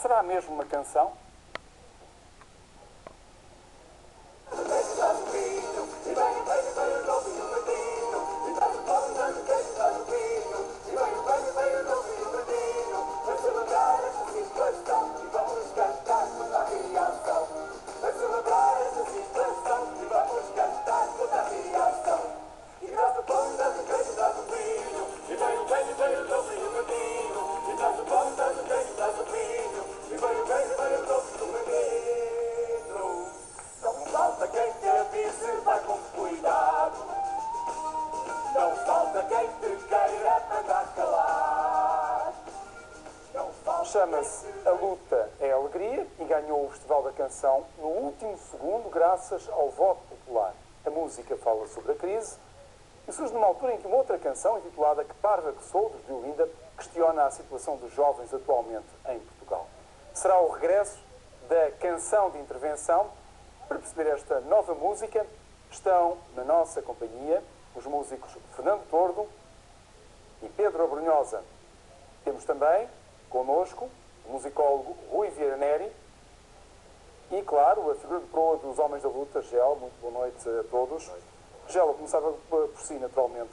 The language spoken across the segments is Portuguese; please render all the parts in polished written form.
Será mesmo uma canção? Chama-se A Luta é Alegria e ganhou o Festival da Canção no último segundo graças ao voto popular. A música fala sobre a crise e surge numa altura em que uma outra canção, intitulada Que Parva Que Sou, de Olinda, questiona a situação dos jovens atualmente em Portugal. Será o regresso da canção de intervenção. Para perceber esta nova música, estão na nossa companhia os músicos Fernando Tordo e Pedro Abrunhosa. Temos também connosco o musicólogo Rui Vieira Neri e, claro, a figura de proa dos Homens da Luta, Gel. Muito boa noite a todos. Gel, eu começava por si, naturalmente.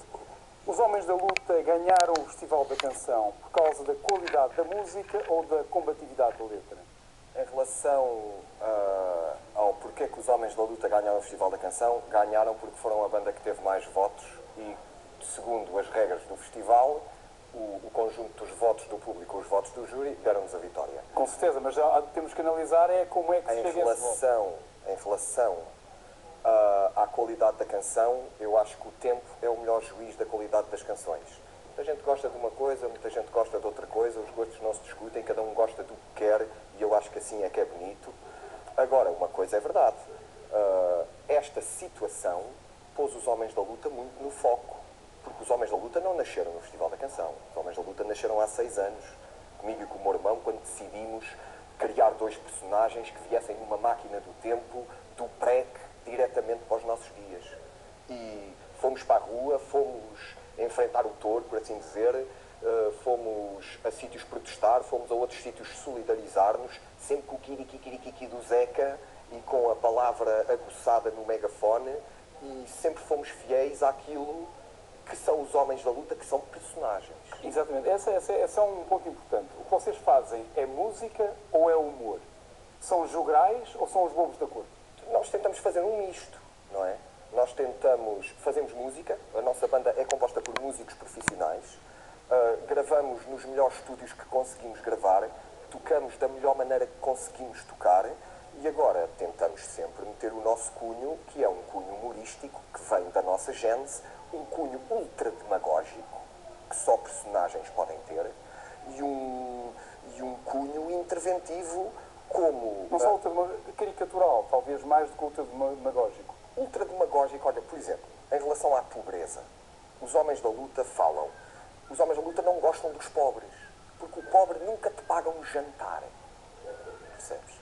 Os Homens da Luta ganharam o Festival da Canção por causa da qualidade da música ou da combatividade da letra? Em relação ao porquê que os Homens da Luta ganharam o Festival da Canção, ganharam porque foram a banda que teve mais votos e, segundo as regras do festival, o conjunto dos votos do público, os votos do júri, deram-nos a vitória. Com certeza, mas já temos que analisar como é que se chega a esse voto. Em relação à qualidade da canção, eu acho que o tempo é o melhor juiz da qualidade das canções. Muita gente gosta de uma coisa, muita gente gosta de outra coisa, os gostos não se discutem, cada um gosta do que quer e eu acho que assim é que é bonito. Agora, uma coisa é verdade, esta situação pôs os Homens da Luta muito no foco, porque os Homens da Luta não nasceram no Festival da Canção. Os Homens da Luta nasceram há 6 anos, comigo e com o meu irmão, quando decidimos criar 2 personagens que viessem numa máquina do tempo, do PREC, diretamente para os nossos dias. E fomos para a rua, fomos enfrentar o touro, por assim dizer, fomos a sítios protestar, fomos a outros sítios solidarizar-nos, sempre com o kiri-kiri-kiri do Zeca e com a palavra aguçada no megafone, e sempre fomos fiéis àquilo que são os Homens da Luta, que são personagens. Exatamente. Esse é um ponto importante. O que vocês fazem é música ou é humor? São os jograis ou são os bobos da corte? Nós tentamos fazer um misto, não é? Nós fazemos música, a nossa banda é composta por músicos profissionais, gravamos nos melhores estúdios que conseguimos gravar, tocamos da melhor maneira que conseguimos tocar e agora tentamos sempre meter o nosso cunho, que é um cunho humorístico, que vem da nossa gênese, um cunho ultra demagógico, que só personagens podem ter, e um cunho interventivo como... Não só ultra caricatural, talvez mais do que ultra demagógico. Ultra demagógico, olha, por exemplo, em relação à pobreza, os Homens da Luta falam. Os Homens da Luta não gostam dos pobres, porque o pobre nunca te paga um jantar. Percebes?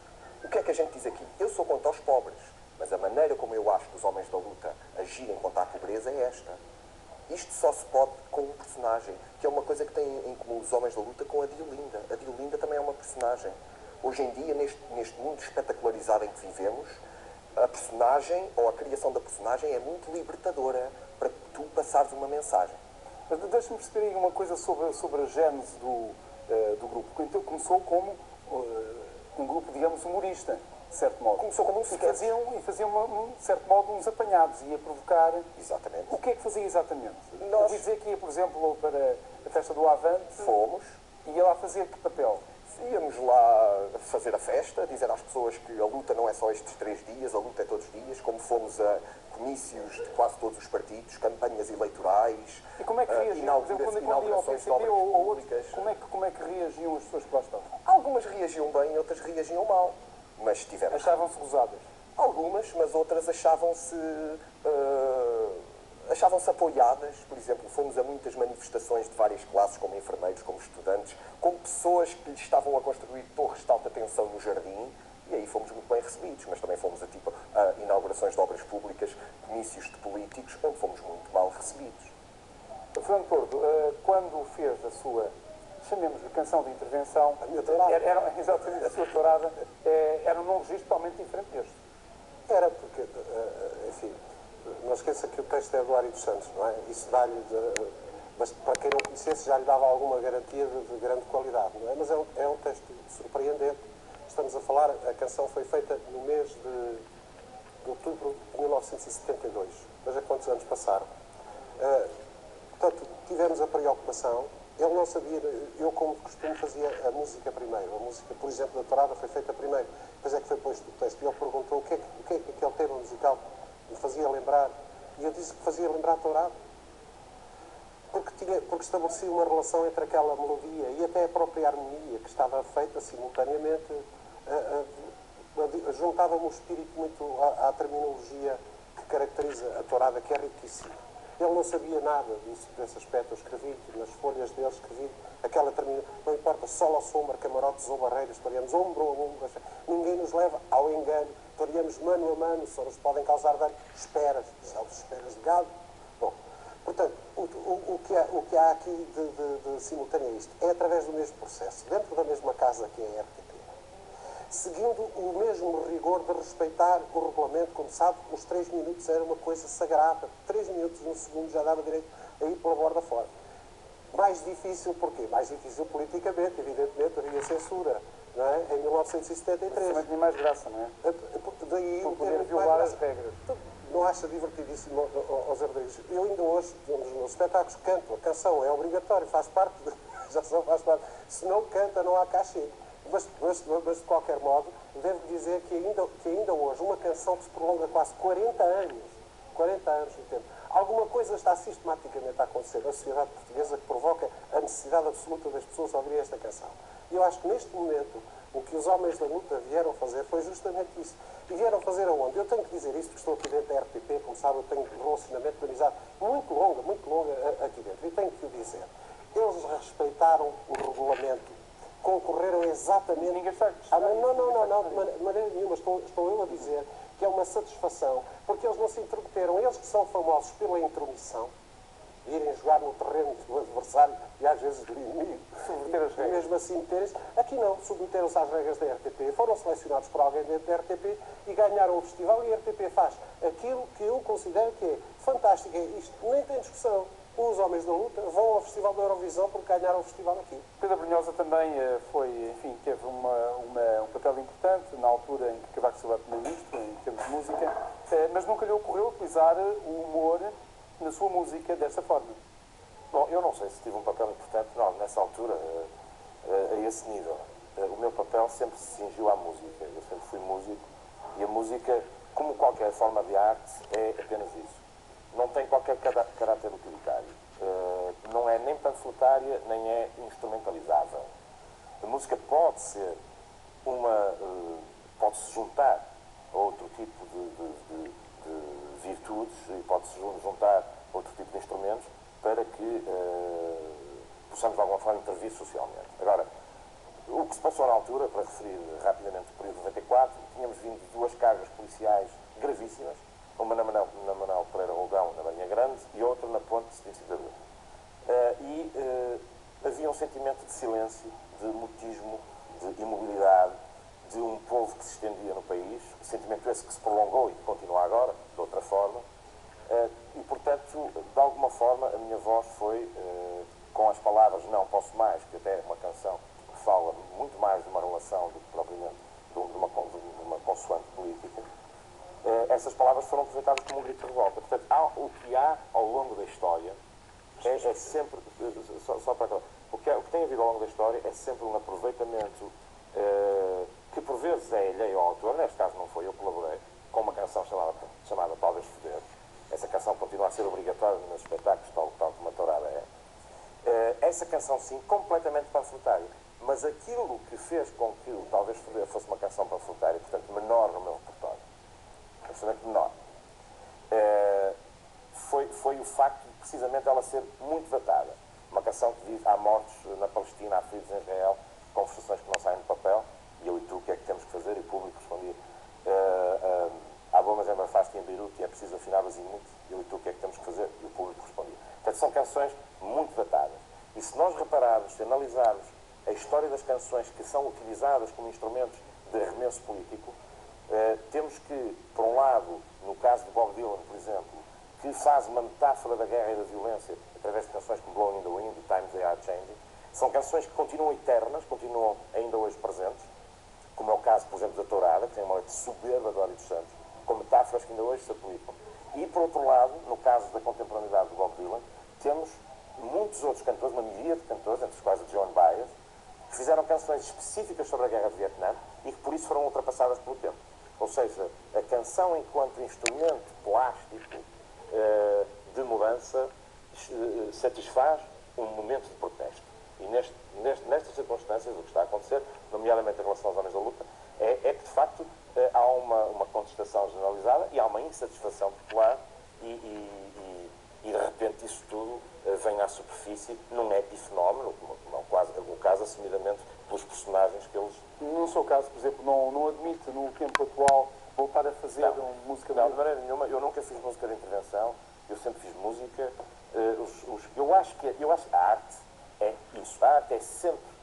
O que é que a gente diz aqui? Eu sou contra os pobres, mas a maneira como eu acho que os Homens da Luta agirem contra a pobreza é esta. Isto só se pode com um personagem, que é uma coisa que tem em comum os Homens da Luta com a Diolinda. A Diolinda também é uma personagem. Hoje em dia, neste mundo espetacularizado em que vivemos, a personagem, ou a criação da personagem, é muito libertadora para tu passares uma mensagem. Mas deixa-me perceber aí uma coisa sobre a gênese do grupo. Então começou como um grupo, digamos, humorista, de certo modo. Começou como um sketch. E faziam, de certo modo, uns apanhados, ia provocar... Exatamente. O que é que fazia exatamente? Nós... Ouvi dizer que ia, por exemplo, para a festa do Avante... Fomos. E ia lá fazer que papel? Íamos lá fazer a festa, dizer às pessoas que a luta não é só estes 3 dias, a luta é todos os dias, como fomos a comícios de quase todos os partidos, campanhas eleitorais, e como é que reagiam, por exemplo, quando iam ao PCP ou outros, como é que reagiam as pessoas que lá estavam? Algumas reagiam bem, outras reagiam mal, mas tivemos... Achavam-se gozadas? Algumas, mas outras achavam-se apoiadas. Por exemplo, fomos a muitas manifestações de várias classes, como enfermeiros, como estudantes, como pessoas que lhes estavam a construir torres de alta tensão no jardim, e aí fomos muito bem recebidos, mas também fomos a inaugurações de obras públicas, comícios de políticos, onde fomos muito mal recebidos. Fernando Tordo, quando fez a sua chamemos-lhe canção de intervenção, A minha tourada. Exatamente, a sua tourada, era num registro totalmente diferente deste. Era porque, enfim, não esqueça que o texto é do Ari dos Santos, não é? Isso dá-lhe, mas para quem não conhecesse já lhe dava alguma garantia de grande qualidade, não é? Mas é um texto surpreendente. Estamos a falar, a canção foi feita no mês de outubro de 1972. Veja quantos anos passaram. Portanto, tivemos a preocupação. Ele não sabia, eu como de costume fazia a música primeiro. A música, por exemplo, da tourada foi feita primeiro. Depois é que foi posto o texto. E ele perguntou o que é que aquele tema musical me fazia lembrar. E eu disse que fazia lembrar a tourada. Porque estabelecia uma relação entre aquela melodia e até a própria harmonia, que estava feita simultaneamente, juntava-me o espírito muito à terminologia que caracteriza a tourada, que é riquíssima. Ele não sabia nada desse aspecto. Eu escrevi, nas folhas dele, escrevi aquela terminação. Não importa, sol ou sombra, camarotes ou barreiras, toreamos ombro a ombro. Ninguém nos leva ao engano. Toreamos mano a mano, só nos podem causar dano. Esperas, esperas de gado. Bom, portanto, o que há aqui de simultâneo é isto. É através do mesmo processo, dentro da mesma casa que é a RTP. Seguindo o mesmo rigor de respeitar o regulamento, como sabe, os 3 minutos era uma coisa sagrada. 3 minutos no segundo já dava direito a ir pela borda fora. Mais difícil porquê? Mais difícil politicamente, evidentemente, havia censura, não é? Em 1973. Mas tinha mais graça, não é? Daí por poder violar as regras. Não acha divertidíssimo, José Rodrigues? Eu ainda hoje, nos meus espetáculos, canto. A canção é obrigatória, faz parte, já só faz parte. Se não canta, não há cachê. Mas de qualquer modo, devo dizer que ainda hoje, uma canção que se prolonga quase 40 anos no tempo, alguma coisa está sistematicamente a acontecer na sociedade portuguesa que provoca a necessidade absoluta das pessoas ouvirem esta canção. E eu acho que neste momento, o que os homens da luta vieram fazer foi justamente isso. E vieram fazer aonde? Eu tenho que dizer isto, porque estou aqui dentro da RTP, como sabe, eu tenho um relacionamento de amizade muito longa aqui dentro. E tenho que o dizer. Eles respeitaram o regulamento. Concorreram exatamente... Ninguém está Não, de maneira nenhuma. Estou eu a dizer que é uma satisfação, porque eles não se intrometeram. Eles que são famosos pela intromissão, de irem jogar no terreno do adversário e às vezes do inimigo, e mesmo assim meterem-se. Aqui não, submeteram-se às regras da RTP, foram selecionados por alguém dentro da RTP e ganharam o festival, e a RTP faz aquilo que eu considero que é fantástico. Isto nem tem discussão. Os homens da luta vão ao Festival da Eurovisão porque ganharam o festival aqui. Pedro Brunhosa também teve um papel importante na altura em que Cavaco Silva era primeiro-ministro, em termos de música, mas nunca lhe ocorreu utilizar o humor na sua música desta forma. Bom, eu não sei se tive um papel importante, não, nessa altura, a esse nível. O meu papel sempre se cingiu à música. Eu sempre fui músico e a música, como qualquer forma de arte, é apenas isso. Não tem qualquer caráter utilitário. Não é nem panfletária, nem é instrumentalizável. A música pode ser pode-se juntar a outro tipo de virtudes e pode-se juntar a outro tipo de instrumentos para que possamos de alguma forma intervir socialmente. Agora, o que se passou na altura, para referir rapidamente o período de 94, tínhamos vindo de 2 cargas policiais gravíssimas, uma na Manuel Pereira Roldão, na Marinha Grande, e outra na Ponte de 25 de Abril. Havia um sentimento de silêncio, de mutismo, de imobilidade, de um povo que se estendia no país, sentimento esse que se prolongou e que continua agora, de outra forma, e, portanto, de alguma forma, a minha voz foi, com as palavras Não Posso Mais, que até é uma canção que fala muito mais de uma relação do que propriamente de uma consoante política. Essas palavras foram aproveitadas como um grito de revolta. Portanto, o que há ao longo da história é sempre, só para acabar, o que tem havido ao longo da história é sempre um aproveitamento que por vezes é alheio ao autor. Neste caso não foi, eu colaborei com uma canção chamada Talvez Foder. Essa canção continua a ser obrigatória nos espetáculos, tal como a tourada é. Essa canção, sim, completamente panfletária. Mas aquilo que fez com que o Talvez Foder fosse uma canção panfletária, portanto menor no meu repertório, absolutamente menor, foi o facto de precisamente ela ser muito datada. Uma canção que diz: há mortos na Palestina, há feridos em Israel, conversações que não saem do papel, e eu e tu, o que é que temos que fazer? E o público respondia: há bombas em Belfast e em Beirute e é preciso afinar o azimuth, e eu e tu, o que é que temos que fazer? E o público respondia. Portanto, são canções muito datadas. E se nós repararmos pararmos, se analisarmos a história das canções que são utilizadas como instrumentos de arremesso político, temos que, por um lado, no caso de Bob Dylan, por exemplo, que faz uma metáfora da guerra e da violência através de canções como Blowing in the Wind e Times They Are Changing, são canções que continuam eternas, continuam ainda hoje presentes, como é o caso, por exemplo, da Tourada, que tem uma letra soberba de Dóri dos Santos, com metáforas que ainda hoje se aplicam. E, por outro lado, no caso da contemporaneidade de Bob Dylan, temos muitos outros cantores, uma miríade de cantores, entre os quais o Joan Baez, que fizeram canções específicas sobre a guerra do Vietnã e que, por isso, foram ultrapassadas pelo tempo. Ou seja, a canção, enquanto instrumento plástico de mudança, satisfaz um momento de protesto. E nestas circunstâncias, o que está a acontecer, nomeadamente em relação aos homens da luta, é que, de facto, há uma contestação generalizada e há uma insatisfação popular e de repente, isso tudo vem à superfície num epifenómeno, no caso, assumidamente, pelos personagens que eles... No seu caso, por exemplo, não admite, no tempo atual, voltar a fazer música de... Não, de maneira nenhuma. Eu nunca fiz música de intervenção, eu sempre fiz música. Eu acho que a arte é isso. A arte é sempre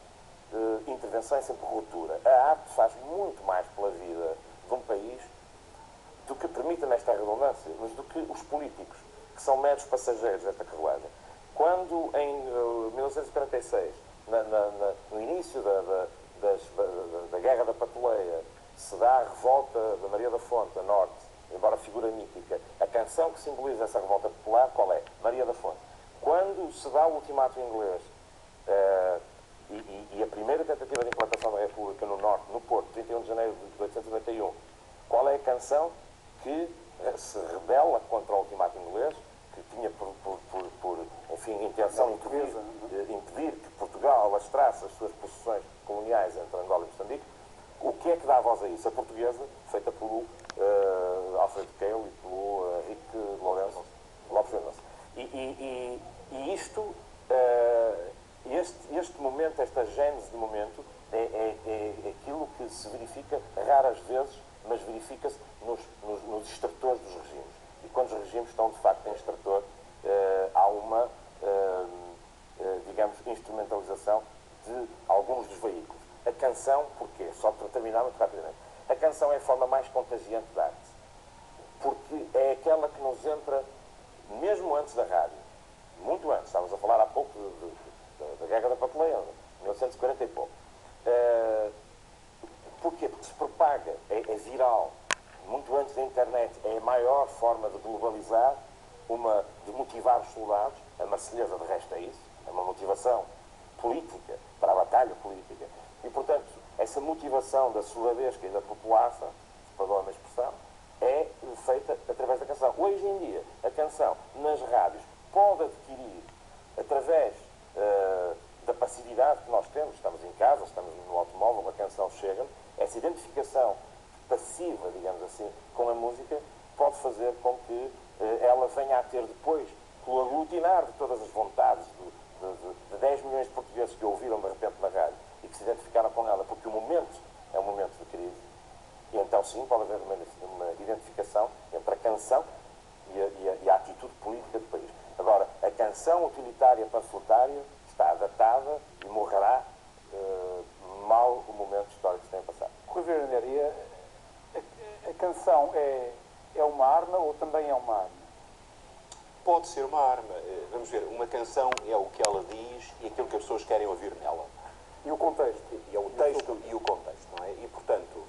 intervenção, é sempre ruptura. A arte faz muito mais pela vida de um país do que permite nesta redundância, mas do que os políticos, que são meros passageiros desta carruagem. Quando, em 1946, no início da Guerra da Patuleia, se dá a revolta da Maria da Fonte, a norte, embora figura mítica, a canção que simboliza essa revolta popular, qual é? Maria da Fonte. Quando se dá o ultimato inglês e a primeira tentativa de implantação da República no norte, no Porto, 31 de janeiro de 1891, qual é a canção que se rebela contra o ultimato inglês, que tinha por enfim, intenção impedir que Portugal alastrasse as suas possessões coloniais entre Angola e Moçambique? O que é que dá a voz a isso? A portuguesa, feita pelo Alfred Keil e pelo Henrique Lourenço Lopes. E isto, este momento, esta gênese de momento, é aquilo que se verifica raras vezes, mas verifica-se nos extratores dos regimes. E quando os regimes estão, de facto, em extrator, há uma, digamos, instrumentalização de alguns dos veículos. A canção, porquê? Só para terminar muito rapidamente. A canção é a forma mais contagiante da arte. Porque é aquela que nos entra, mesmo antes da rádio. Muito antes. Estávamos a falar há pouco da Guerra da Patuleia, 1940 e pouco. Porquê? Porque se propaga, é viral. Muito antes da internet, é a maior forma de globalizar, de motivar os soldados. A Marselhesa, de resto, é isso. É uma motivação política, para a batalha política. E, portanto, essa motivação da soldadesca e da população, se perdoa a expressão, é feita através da canção. Hoje em dia, a canção, nas rádios, pode adquirir, através da passividade que nós temos, estamos em casa, estamos no automóvel, a canção chega, essa identificação passiva, digamos assim, com a música, pode fazer com que ela venha a ter depois, pelo aglutinar de todas as vontades de 10 milhões de portugueses que ouviram de repente na rádio e que se identificaram com ela, porque o momento é um momento de crise, e então sim pode haver uma identificação entre a canção e a atitude política do país. Agora, a canção utilitária panfletária está datada e morrerá mal o momento histórico que se tem a passar. Rui Vieira, a canção é uma arma ou também é uma arma? Pode ser uma arma. Vamos ver, uma canção é o que ela diz e aquilo que as pessoas querem ouvir nela. E o contexto? E é o texto e o contexto, não é? E, portanto,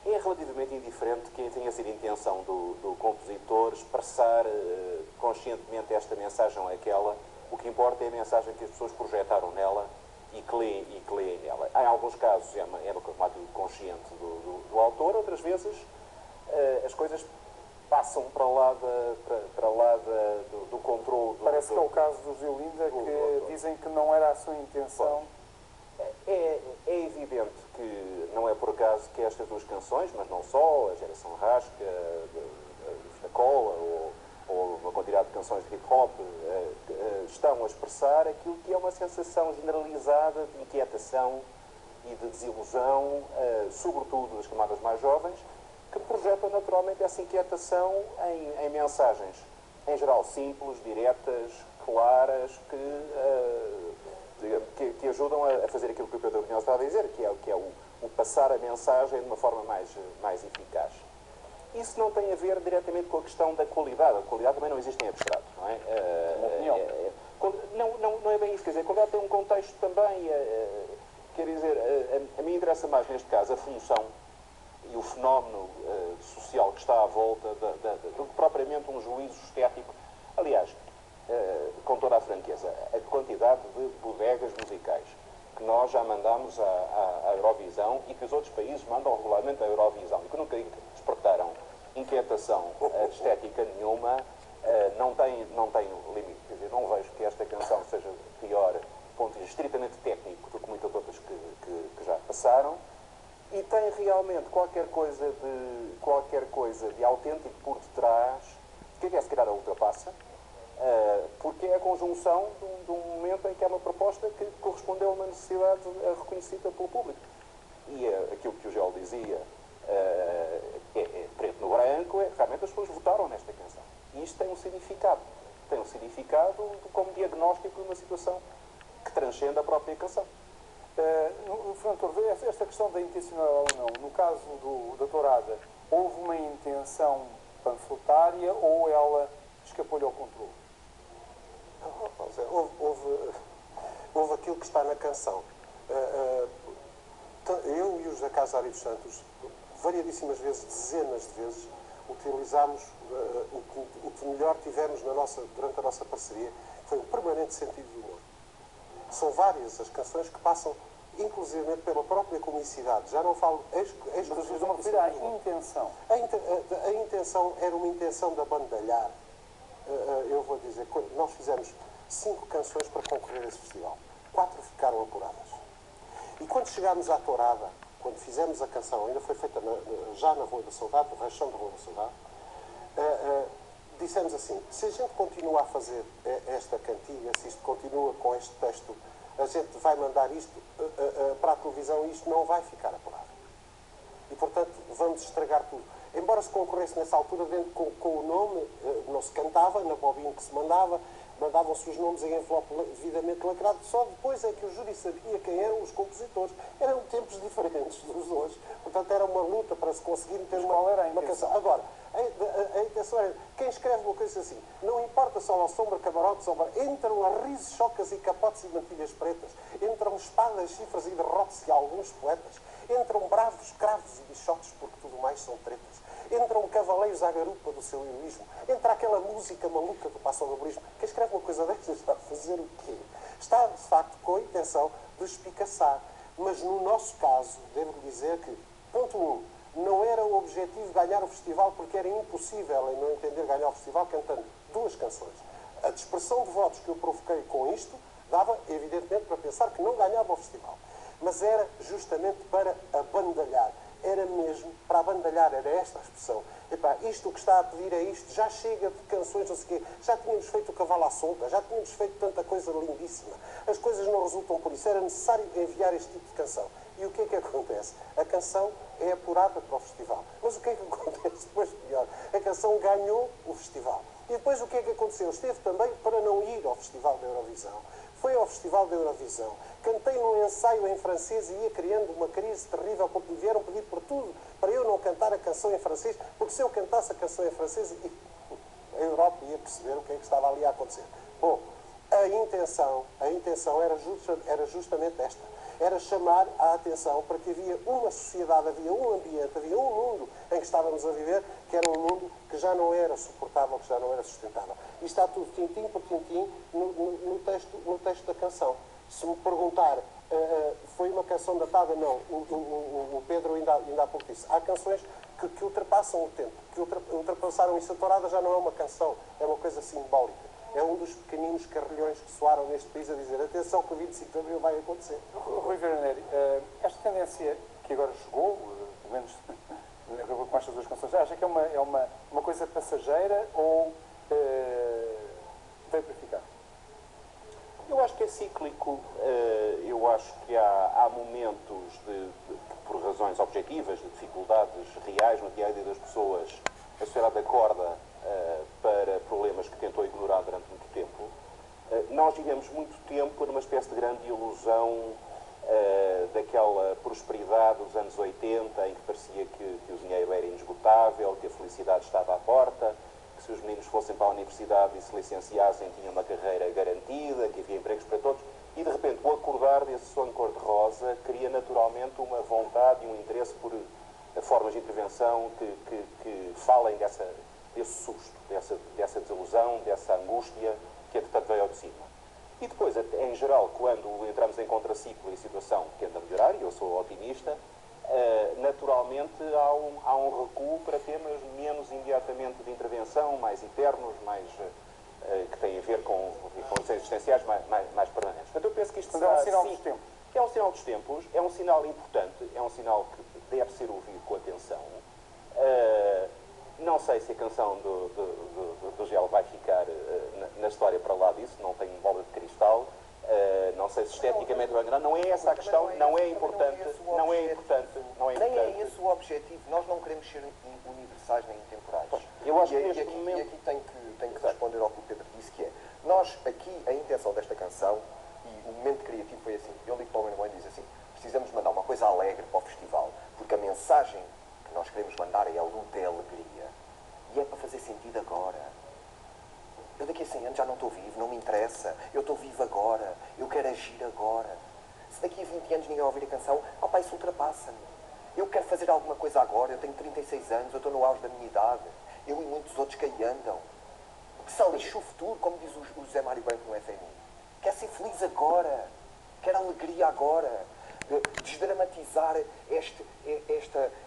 é relativamente indiferente quem tenha sido a intenção do compositor expressar conscientemente esta mensagem ou aquela. O que importa é a mensagem que as pessoas projetaram nela e que leem nela. Em alguns casos é uma atitude consciente do autor, outras vezes as coisas passam para lá do controle. Parece que é o caso dos Olinda, que dizem que não era a sua intenção. É evidente que não é por acaso que estas duas canções, mas não só, a Geração Rasca, da Cola ou uma quantidade de canções de hip-hop, estão a expressar aquilo que é uma sensação generalizada de inquietação e de desilusão, sobretudo das camadas mais jovens, que projetam naturalmente essa inquietação em mensagens, em geral simples, diretas, claras, que que ajudam a fazer aquilo que o Pedro Brunhosa estava a dizer, que é o passar a mensagem de uma forma mais eficaz. Isso não tem a ver diretamente com a questão da qualidade. A qualidade também não existe em abstrato, não é? Não é bem isso, quer dizer, a qualidade tem um contexto também, quer dizer, a mim interessa mais neste caso a função e o fenómeno social que está à volta do que propriamente um juízo estético. Aliás, com toda a franqueza, a quantidade de bodegas musicais que nós já mandamos à Eurovisão e que os outros países mandam regularmente à Eurovisão e que nunca despertaram inquietação estética nenhuma, não tem limite. Quer dizer, não vejo que esta canção seja pior do ponto de vista estritamente técnico do que muitas outras que já passaram, e tem realmente qualquer coisa de autêntico por detrás, que se calhar a ultrapassa, porque é a conjunção de um momento em que é uma proposta que correspondeu a uma necessidade reconhecida pelo público. E aquilo que o Gel dizia, é preto no branco, realmente as pessoas votaram nesta canção. E isto tem um significado. Tem um significado como diagnóstico de uma situação que transcende a própria canção. Fernando Tordo, esta questão da intencionalidade ou não, no caso da Tourada, houve uma intenção panfletária ou ela escapou-lhe ao controle? Houve aquilo que está na canção. Eu e os da Casa Ari dos Santos, variadíssimas vezes, dezenas de vezes, utilizámos o que melhor tivemos durante a nossa parceria, foi um permanente sentido de humor. São várias as canções que passam, inclusive pela própria comicidade. Já não falo exclusivamente da intenção. A intenção era uma intenção de abandalhar. Eu vou dizer, nós fizemos 5 canções para concorrer a esse festival. 4 ficaram apuradas. E quando chegámos à Tourada, quando fizemos a canção, ainda foi feita já na Rua da Saudade, no Rachão da Rua da Saudade, dissemos assim, se a gente continua a fazer esta cantiga, se isto continua com este texto, a gente vai mandar isto para a televisão e isto não vai ficar apurado. E, portanto, vamos estragar tudo. Embora se concorresse nessa altura, dentro com o nome, não se cantava, na bobina que se mandavam-se os nomes em envelope devidamente lacrado, só depois é que o júri sabia quem eram os compositores. Eram tempos diferentes dos hoje, portanto era uma luta para se conseguir ter uma canção. Agora, a intenção era, quem escreve uma coisa assim, não importa só ao sombra, camarote, sombra, entram a risos, chocas e capotes e mantilhas pretas, entram espadas, chifres e derrotes de alguns poetas, entram bravos, cravos e bichotes, porque tudo mais são tretas, entram cavaleiros à garupa do seu heroísmo, entra aquela música maluca do passogabolismo. Quem escreve uma coisa destas está a fazer o quê? Está, de facto, com a intenção de espicaçar. Mas no nosso caso, devo dizer que, ponto 1, não era o objetivo ganhar o festival, porque era impossível, em meu entender, ganhar o festival cantando 2 canções. A dispersão de votos que eu provoquei com isto dava, evidentemente, para pensar que não ganhava o festival. Mas era justamente para abandalhar. Era mesmo para abandalhar, era esta a expressão. Epá, isto o que está a pedir é isto, já chega de canções, não sei o quê, já tínhamos feito o Cavalo à Solta, já tínhamos feito tanta coisa lindíssima, as coisas não resultam por isso, era necessário enviar este tipo de canção. E o que é que acontece? A canção é apurada para o festival. Mas o que é que acontece depois? Pior, a canção ganhou o festival. E depois o que é que aconteceu? Esteve também para não ir ao Festival da Eurovisão. Foi ao Festival da Eurovisão. Cantei num ensaio em francês e ia criando uma crise terrível, porque me vieram pedir por tudo para eu não cantar a canção em francês, porque se eu cantasse a canção em francês, a Europa ia perceber o que é que estava ali a acontecer. Bom, a intenção era justamente esta. Era chamar a atenção para que havia uma sociedade, havia um ambiente, havia um mundo em que estávamos a viver, que era um mundo que já não era suportável, que já não era sustentável. E está tudo tintim por tintim no texto da canção. Se me perguntar, foi uma canção datada? Não. O Pedro ainda há pouco disse. Há canções que ultrapassam o tempo, que ultrapassaram isso. A Tourada já não é uma canção, é uma coisa simbólica. É um dos pequeninos carrilhões que soaram neste país a dizer atenção que o 25 de Abril vai acontecer. Rui Veroneri, esta tendência que agora chegou, pelo menos com estas 2 canções, acha que é uma coisa passageira ou veio para ficar? Eu acho que é cíclico. Eu acho que há momentos por razões objetivas, de dificuldades reais no dia a dia das pessoas, a sociedade acorda para problemas que tentou ignorar durante muito tempo. Nós vivemos muito tempo numa espécie de grande ilusão daquela prosperidade dos anos 80, em que parecia que o dinheiro era inesgotável, que a felicidade estava à porta, que se os meninos fossem para a universidade e se licenciassem tinham uma carreira garantida, que havia empregos para todos, e de repente o acordar desse sonho cor-de-rosa cria naturalmente uma vontade e um interesse por formas de intervenção que falem desse susto, dessa desilusão, dessa angústia que entretanto veio ao de cima. E depois, em geral, quando entramos em contraciclo e a situação tende a melhorar, e eu sou otimista, naturalmente há um recuo para temas menos imediatamente de intervenção, mais eternos, que têm a ver com condições existenciais mais permanentes. Portanto, eu penso que isto é um sinal dos tempos. É um sinal dos tempos, é um sinal importante, é um sinal que deve ser ouvido com atenção. Não sei se a canção do Gel vai ficar na história para lá disso, não tenho bola de cristal, não sei se esteticamente vai ganhar, não é essa a questão, não é importante, não é importante. Nem é esse o objetivo, nós não queremos ser universais nem intemporais. Eu acho que e aqui tenho que responder ao que o Pedro disse, que é, nós aqui, a intenção desta canção, e o momento criativo foi assim, eu ligo para o meu irmão e diz assim, precisamos mandar uma coisa alegre para o festival, porque a mensagem que nós queremos mandar é a luta, é a alegria, e é para fazer sentido agora. Eu daqui a 100 anos já não estou vivo, não me interessa, eu estou vivo agora, eu quero agir agora. Se daqui a 20 anos ninguém ouvir a canção, pá, isso ultrapassa-me. Eu quero fazer alguma coisa agora, eu tenho 36 anos, eu estou no auge da minha idade, eu e muitos outros que aí andam. Que se lixe o futuro, como diz o José Mário Branco no FMI. Quero ser feliz agora, quero alegria agora, desdramatizar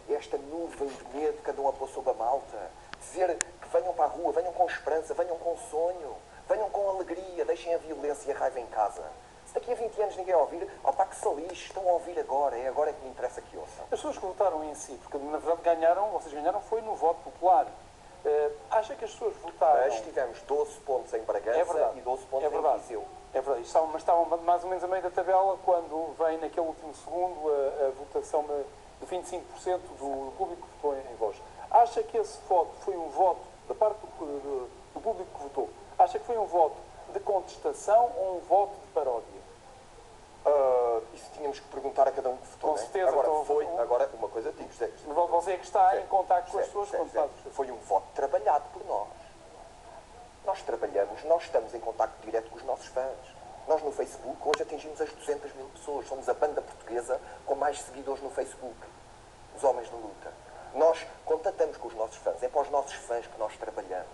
esta nuvem de medo que andam a pôr sobre a malta, dizer que venham para a rua, venham com esperança, venham com sonho, venham com alegria, deixem a violência e a raiva em casa. Se daqui a 20 anos ninguém ouvir, opá, que se lixe, estão a ouvir agora, é agora que me interessa que ouçam. As pessoas que votaram em si, porque na verdade vocês ganharam foi no voto popular. Acha que as pessoas votaram... Mas tivemos 12 pontos em Bragança e 12 pontos em Viseu. É verdade, mas estavam mais ou menos a meio da tabela quando vem naquele último segundo a votação de 25% do público que votou em voz. Acha que esse voto foi um voto, da parte do público que votou, acha que foi um voto de contestação ou um voto de paródia? Isso tínhamos que perguntar a cada um que votou. Com certeza. Agora, uma coisa digo, José. Você é que está em contacto com as pessoas quando faz. Foi um voto trabalhado por nós. Nós trabalhamos, nós estamos em contacto direto com os nossos fãs. Nós no Facebook hoje atingimos as 200 mil pessoas. Somos a banda portuguesa com mais seguidores no Facebook. Os Homens de Luta. Nós contatamos com os nossos fãs. É para os nossos fãs que nós trabalhamos.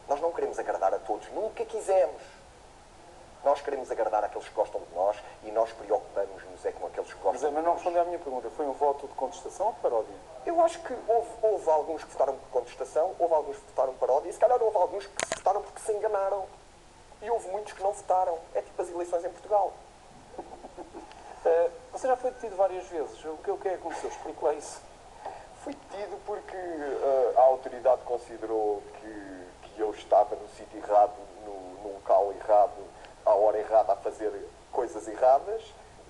Nós não queremos agradar a todos. Nunca quisemos. Nós queremos agradar àqueles que gostam de nós e nós preocupamos-nos com aqueles que gostam mas não respondeu à minha pergunta. Foi um voto de contestação ou de paródia? Eu acho que houve alguns que votaram por contestação, houve alguns que votaram paródia e se calhar houve alguns que votaram porque se enganaram. E houve muitos que não votaram. É tipo as eleições em Portugal. Você já foi detido várias vezes. O que é que aconteceu? Explique lá isso. Fui detido porque a autoridade considerou que eu estava no sítio errado, no local errado, à hora errada, a fazer coisas erradas.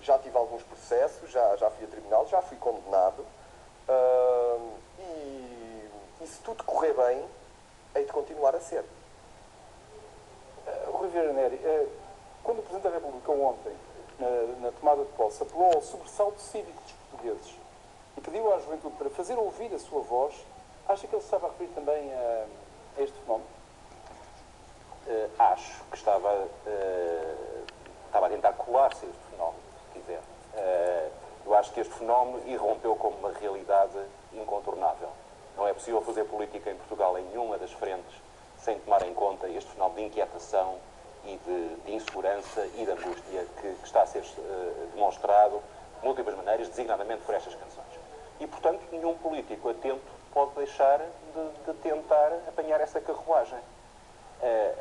Já tive alguns processos, já fui a tribunal, já fui condenado. E se tudo correr bem, hei de continuar a ser. Rui Vieira Neri, quando o Presidente da República ontem, na tomada de posse, apelou ao sobressalto cívico dos portugueses e pediu à juventude para fazer ouvir a sua voz, acha que ele estava a referir também a este fenómeno? Acho que estava a tentar colar-se este fenómeno, se quiser. Eu acho que este fenómeno irrompeu como uma realidade incontornável. Não é possível fazer política em Portugal em nenhuma das frentes sem tomar em conta este fenómeno de inquietação e de insegurança e de angústia que está a ser demonstrado de múltiplas maneiras, designadamente por estas canções. E, portanto, nenhum político atento pode deixar de tentar apanhar essa carruagem.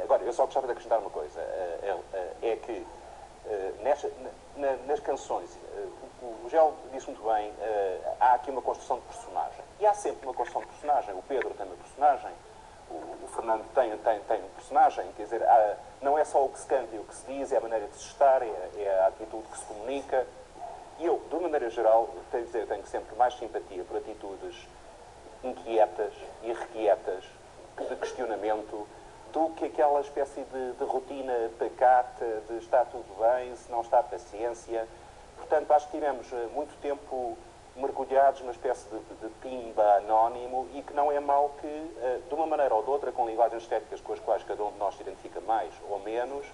Agora, eu só gostava de acrescentar uma coisa, é que nas canções, o Gel disse muito bem, há aqui uma construção de personagem. E há sempre uma construção de personagem. O Pedro tem uma personagem, o Fernando tem um personagem, quer dizer, não é só o que se canta e o que se diz, é a maneira de se estar, é a atitude que se comunica. E eu, de uma maneira geral, tenho que dizer, tenho sempre mais simpatia por atitudes inquietas, irrequietas, de questionamento, do que aquela espécie de rotina pacata, de está tudo bem, se não está paciência. Portanto, acho que tivemos muito tempo mergulhados numa espécie de pimba anónimo e que não é mau que, de uma maneira ou de outra, com linguagens estéticas com as quais cada um de nós se identifica mais ou menos,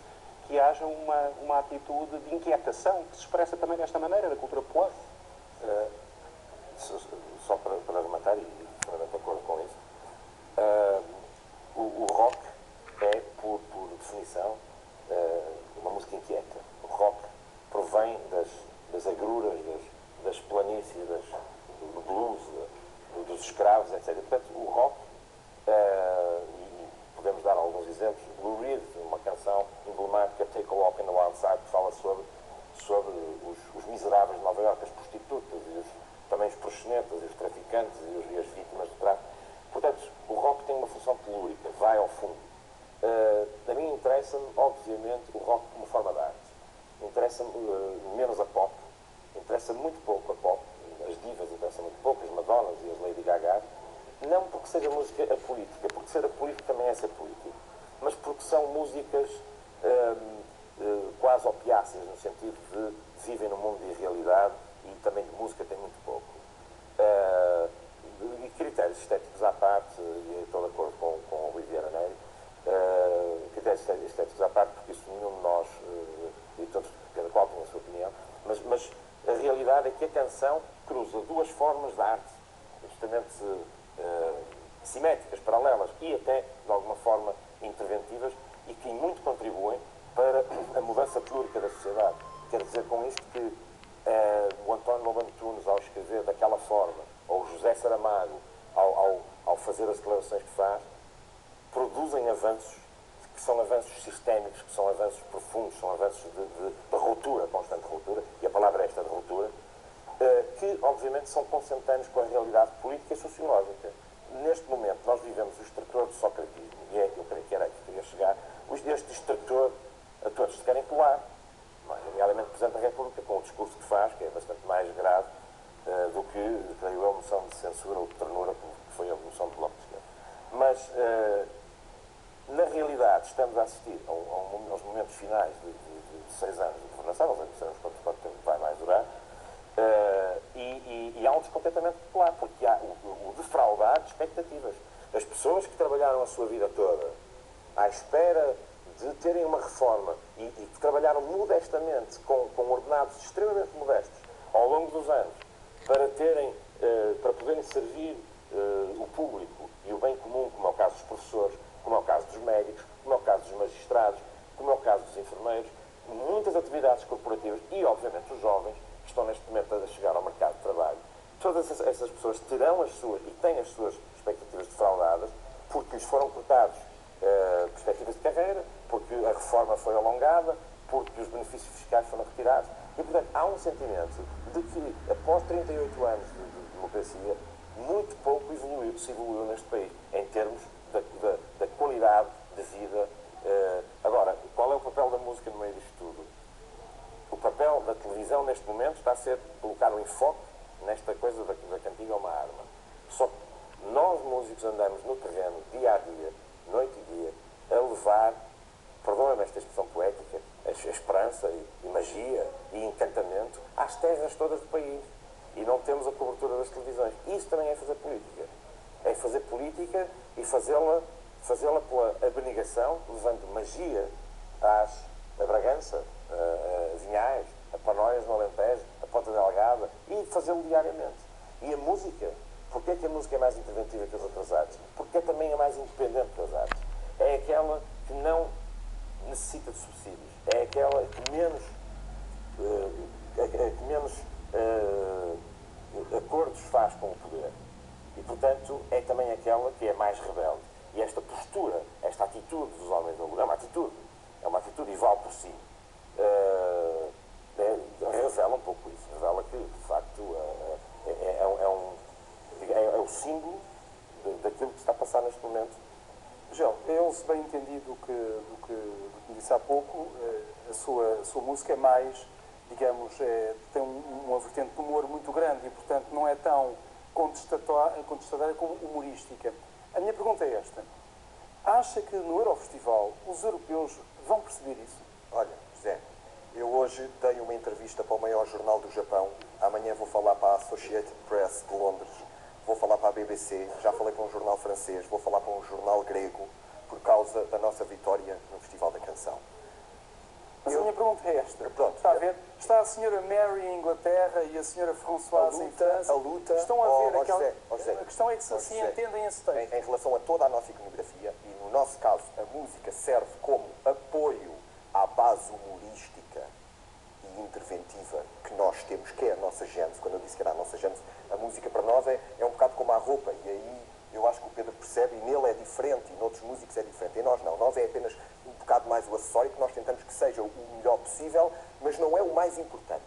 que haja uma atitude de inquietação que se expressa também desta maneira na cultura popular. Só para rematar, e plenamente de acordo com isso, o rock é, por definição, uma música inquieta. O rock provém das agruras, das planícies, do blues, dos escravos, etc. Portanto, o rock, e podemos dar alguns exemplos, Lou Reed, uma canção emblemática, Take a Walk in the Wild Side, que fala sobre os miseráveis de Nova Iorque, as prostitutas, também os proxenetas, os traficantes e as vítimas do tráfico. Portanto, o rock tem uma função telúrica, vai ao fundo. A mim interessa-me, obviamente, o rock como forma de arte. Interessa-me menos a pop, interessa-me muito pouco a pop, as divas interessam muito pouco, as Madonas e as Lady Gaga, não porque seja música apolítica, porque ser apolítico também é ser político, mas porque são músicas quase opiáceas, no sentido de vivem num mundo de irrealidade e também de música tem muito pouco. E critérios estéticos à parte, e estou de acordo com o Rui Vieira Nery, critérios estéticos à parte, porque isso nenhum de nós, e todos, cada qual tem a sua opinião, mas a realidade é que a canção cruza duas formas de arte, justamente simétricas, paralelas e até, de alguma forma, interventivas e que muito contribuem para a mudança telúrica da sociedade. Quero dizer com isto que o António Lobo Antunes, ao escrever daquela forma, ou o José Saramago, ao fazer as declarações que faz, produzem avanços que são avanços sistémicos, que são avanços profundos, são avanços de ruptura, constante ruptura, e a palavra é esta de ruptura, que obviamente são consentâneos com a realidade política e sociológica. Neste momento nós vivemos o extrator do socratismo, e eu creio que era aí que queria chegar, este extrator a todos se querem colar, nomeadamente o Presidente da República, com o discurso que faz, que é bastante mais grave do que, creio eu, a moção de censura ou de ternura, como foi a moção do Bloco de Esquerda. Mas, na realidade, estamos a assistir aos momentos finais de 6 anos de governação, não sabemos quanto tempo vai mais durar, e há um descontentamento popular, porque há o defraudar de expectativas. As pessoas que trabalharam a sua vida toda à espera de terem uma reforma e que trabalharam modestamente, com ordenados extremamente modestos, ao longo dos anos, para poderem servir o público e o bem comum, como é o caso dos professores, como é o caso dos médicos, como é o caso dos magistrados, como é o caso dos enfermeiros, muitas atividades corporativas e, obviamente, os jovens que estão neste momento a chegar ao mercado de trabalho. Todas essas pessoas terão as suas e têm as suas expectativas defraudadas porque lhes foram cortados perspectivas de carreira, porque a reforma foi alongada, porque os benefícios fiscais foram retirados. E, portanto, há um sentimento de que, após 38 anos de democracia, muito pouco se evoluiu neste país, em termos da qualidade de vida. Agora, qual é o papel da música no meio disto tudo? O papel da televisão, neste momento, está a ser colocar o enfoque nesta coisa da cantiga é uma arma. Só que nós, músicos, andamos no terreno, dia a dia, noite e dia, a levar, perdoa-me esta expressão poética, a esperança e magia e encantamento às terras todas do país. E não temos a cobertura das televisões. Isso também é fazer política. É fazer política e fazê-la pela abnegação, levando magia a Bragança, a Vinhais, a Panóias no Alentejo, a Ponta Delgada, e fazê-lo diariamente. E a música, porque é que a música é mais interventiva que as outras artes? Porque é também a mais independente das artes. É aquela que não necessita de subsídios. É aquela que menos acordos faz com o poder. E, portanto, é também aquela que é mais rebelde. E esta postura, esta atitude dos homens da luta, é uma atitude e vale por si, revela um pouco isso. Revela que, de facto, é o símbolo daquilo que está a passar neste momento. João, eu, se bem entendi do que me disse há pouco, a sua música é mais, digamos, tem uma vertente de humor muito grande e, portanto, não é tão contestatória como humorística. A minha pergunta é esta. Acha que no Eurofestival os europeus vão perceber isso? Olha, José, eu hoje dei uma entrevista para o maior jornal do Japão, amanhã vou falar para a Associated Press de Londres, vou falar para a BBC, já falei para um jornal francês, vou falar para um jornal grego, por causa da nossa vitória no Festival da Canção. Mas a minha pergunta é esta. Pronto. Está a ver? Está a senhora Mary em Inglaterra e a senhora Françoise em França. A luta... Estão a ver aquela... José, A questão é que se ó, assim José, entendem esse texto. em relação a toda a nossa iconografia, e no nosso caso a música serve como apoio à base humorística e interventiva que nós temos, que é a nossa gênese. Quando eu disse que era a nossa gênese, a música para nós é um bocado como a roupa, e aí eu acho que o Pedro percebe, e nele é diferente, e noutros músicos é diferente. E nós não, nós é apenas um bocado mais o acessório, que nós tentamos que seja o melhor possível, mas não é o mais importante.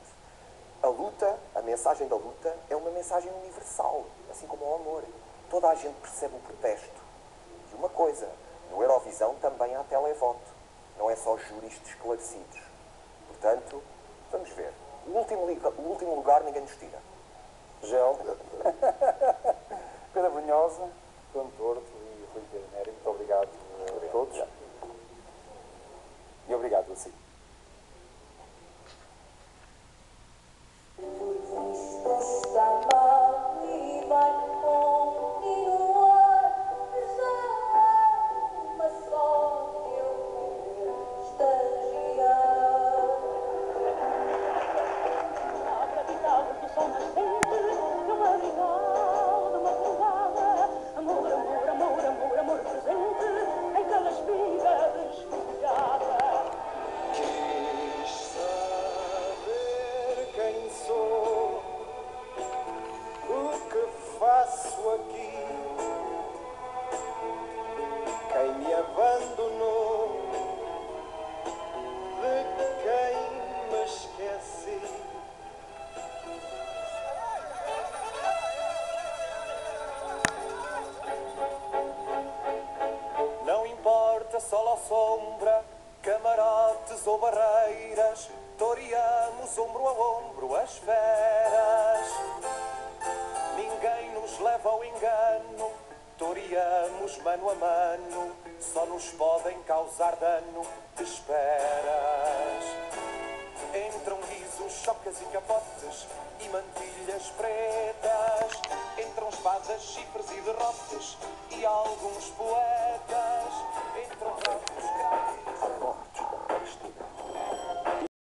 A luta, a mensagem da luta, é uma mensagem universal, assim como o amor. Toda a gente percebe o protesto. E uma coisa, no Eurovisão também há televoto, não é só júris esclarecidos. Portanto, vamos ver. O último lugar ninguém nos tira. Gel. Pedro Brunhosa, Bruno Torto e Rui Pedro Nery, muito obrigado a todos. E obrigado a si. Isto está mal e vai continuar. Já uma só que eu estagiar. Abra ditado do sol nascente, de uma rival, de uma soldada. Amor, amor, amor, amor, amor presente, em cada espiga desfolhada. Quis saber quem sou, o que faço aqui, quem me abandonou, de quem me esqueci. Não importa sol ou sombra, camarotes ou barreiras, toreamos ombro a ombro as feras. Ninguém nos leva ao engano, toreamos mano a mano, só nos podem causar dano de esperas. Entram risos, chocas e capotes e mantilhas pretas, entram espadas, chifres e derrotes e alguns poetas